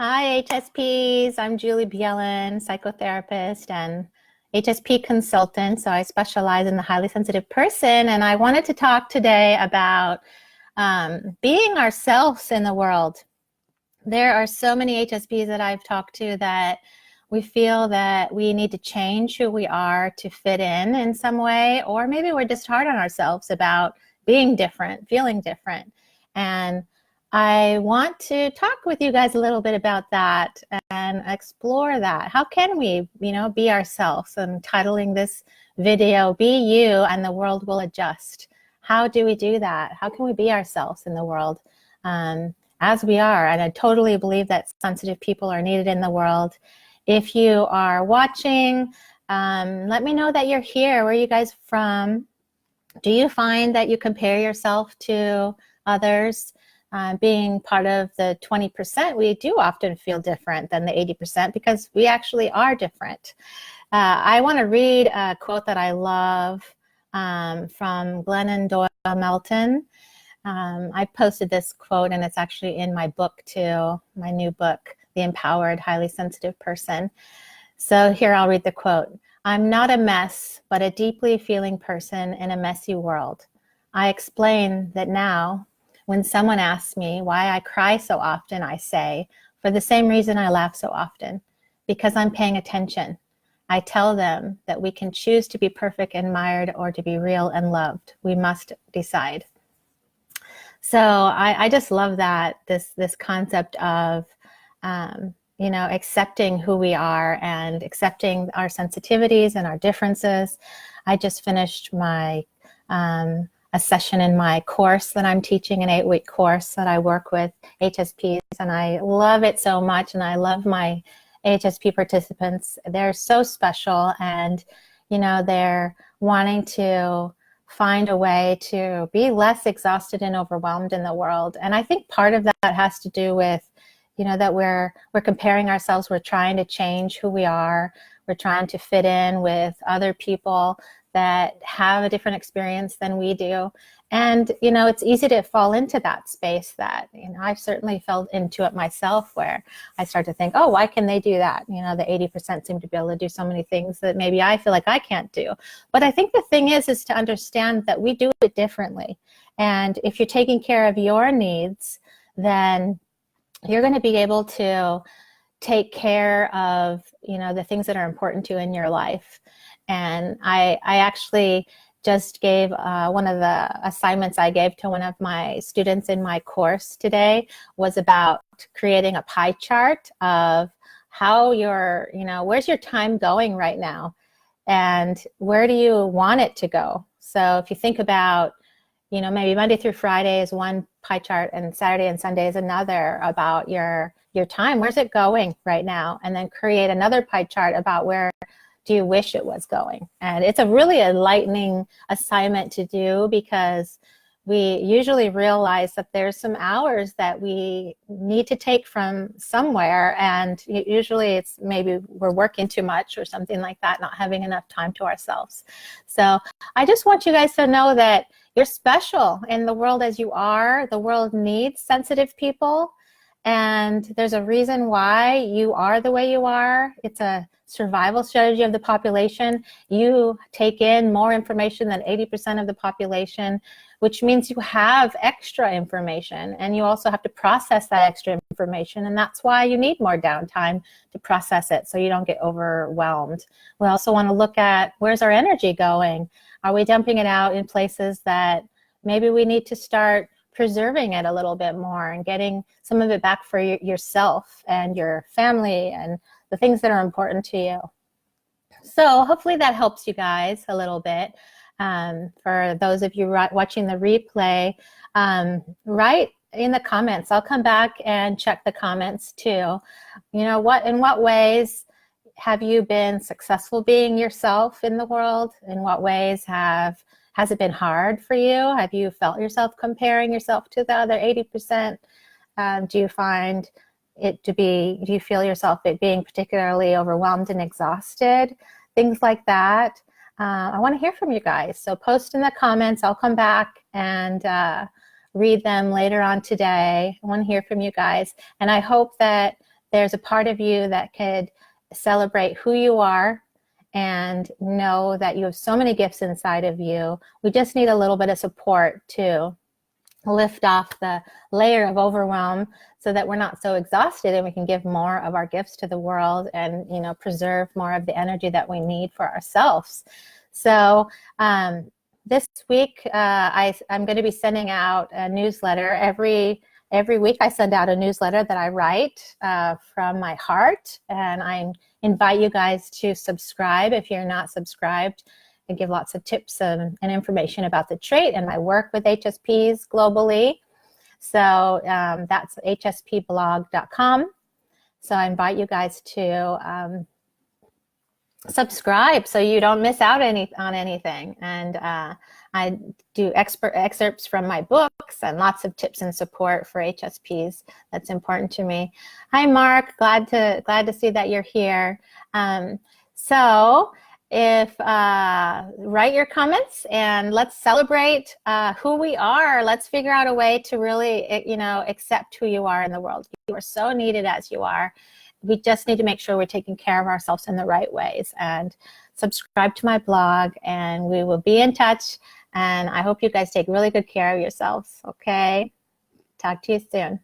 Hi, HSPs. I'm Julie Bielen, psychotherapist and HSP consultant. So I specialize in the highly sensitive person. And I wanted to talk today about being ourselves in the world. There are so many HSPs that I've talked to that we feel that we need to change who we are to fit in some way, or maybe we're just hard on ourselves about being different, feeling different. And I want to talk with you guys a little bit about that and explore that. How can we, be ourselves? I'm titling this video, Be You and the World Will Adjust. How do we do that? How can we be ourselves in the world as we are? And I totally believe that sensitive people are needed in the world. If you are watching, let me know that you're here. Where are you guys from? Do you find that you compare yourself to others? Being part of the 20%, we do often feel different than the 80% because we actually are different. I want to read a quote that I love from Glennon Doyle Melton. I posted this quote and it's actually in my book too, my new book, The Empowered Highly Sensitive Person. So here I'll read the quote. I'm not a mess, but a deeply feeling person in a messy world. I explain that now, when someone asks me why I cry so often, I say, for the same reason I laugh so often, because I'm paying attention. I tell them that we can choose to be perfect and admired or to be real and loved. We must decide. So I just love that, this concept of, accepting who we are and accepting our sensitivities and our differences. I just finished my a session in my course that I'm teaching, an 8-week course that I work with HSPs, and I love it so much, and I love my HSP participants. They're so special, and they're wanting to find a way to be less exhausted and overwhelmed in the world. And I think part of that has to do with that we're comparing ourselves, we're trying to change who we are, we're trying to fit in with other people that have a different experience than we do. And, it's easy to fall into that space that, I've certainly fell into it myself, where I start to think, oh, why can they do that? The 80% seem to be able to do so many things that maybe I feel like I can't do. But I think the thing is to understand that we do it differently. And if you're taking care of your needs, then you're going to be able to take care of, the things that are important to you in your life. And I actually just gave one of the assignments I gave to one of my students in my course today was about creating a pie chart of how where's your time going right now? And where do you want it to go? So if you think about, maybe Monday through Friday is one pie chart and Saturday and Sunday is another about your time. Where's it going right now? And then create another pie chart about where do you wish it was going? And it's a really enlightening assignment to do, because we usually realize that there's some hours that we need to take from somewhere, and usually it's maybe we're working too much or something like that, not having enough time to ourselves. So I just want you guys to know that you're special in the world as you are. The world needs sensitive people, and there's a reason why you are the way you are. It's a survival strategy of the population. You take in more information than 80% of the population, which means you have extra information, and you also have to process that extra information, and that's why you need more downtime to process it so you don't get overwhelmed. We also want to look at, where's our energy going? Are we dumping it out in places that maybe we need to start preserving it a little bit more and getting some of it back for yourself and your family and the things that are important to you? So hopefully that helps you guys a little bit. For those of you watching the replay, write in the comments. I'll come back and check the comments too. In what ways have you been successful being yourself in the world? In what ways has it been hard for you? Have you felt yourself comparing yourself to the other 80%? Do you feel yourself being particularly overwhelmed and exhausted? Things like that. I want to hear from you guys. So post in the comments. I'll come back and read them later on today. I want to hear from you guys. And I hope that there's a part of you that could celebrate who you are and know that you have so many gifts inside of you. We just need a little bit of support to lift off the layer of overwhelm so that we're not so exhausted, and we can give more of our gifts to the world and, you know, preserve more of the energy that we need for ourselves. So this week I'm going to be sending out a newsletter. Every week I send out a newsletter that I write from my heart, and I invite you guys to subscribe if you're not subscribed. I give lots of tips and information about the trait and my work with HSPs globally. So that's hspblog.com. So I invite you guys to subscribe so you don't miss out on anything. And I do excerpts from my books and lots of tips and support for HSPs. That's important to me. Hi, Mark. Glad to see that you're here. So if write your comments and let's celebrate who we are. Let's figure out a way to really, you know, accept who you are in the world. You are so needed as you are. We just need to make sure we're taking care of ourselves in the right ways. And subscribe to my blog, and we will be in touch. And I hope you guys take really good care of yourselves. Okay? Talk to you soon.